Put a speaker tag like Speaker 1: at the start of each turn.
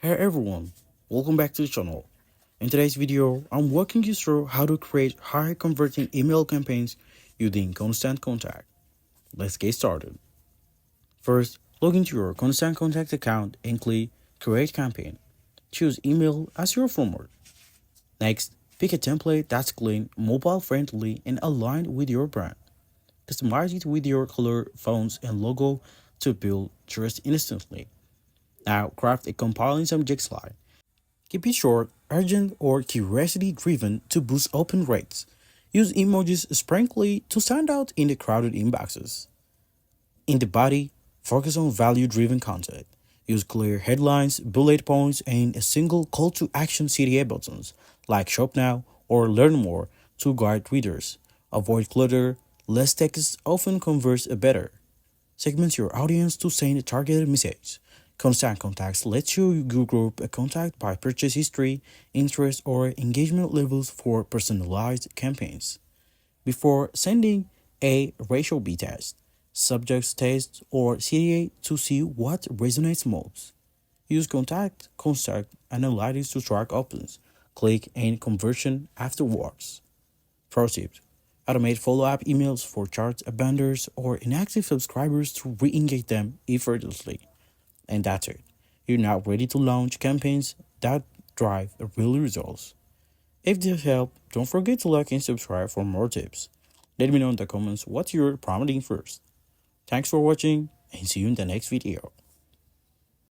Speaker 1: Hey everyone, welcome back to the channel. In today's video, I'm walking you through how to create high converting email campaigns using Constant Contact. Let's get started. First, log into your Constant Contact account and click Create Campaign. Choose email as your format. Next, pick a template that's clean, mobile friendly, and aligned with your brand. Customize it with your color, fonts, and logo to build trust instantly. Now, craft a compelling subject slide. Keep it short, urgent, or curiosity driven to boost open rates. Use emojis sprinkly to stand out in the crowded inboxes. In the body, focus on value driven content. Use clear headlines, bullet points, and a single call to action CTA buttons like Shop Now or Learn More to guide readers. Avoid clutter, less text often converts better. Segment your audience to send a targeted message. Constant Contacts lets you group a contact by purchase history, interest, or engagement levels for personalized campaigns. Before sending a ratio B test, subjects test, or CTA to see what resonates most. Use Contact Analytics to track opens, click, and conversion afterwards. Pro tip: automate follow-up emails for chart abandoners or inactive subscribers to re-engage them effortlessly. And that's it. You're now ready to launch campaigns that drive real results. If this helped, don't forget to like and subscribe for more tips. Let me know in the comments what you're promoting first. Thanks for watching and see you in the next video.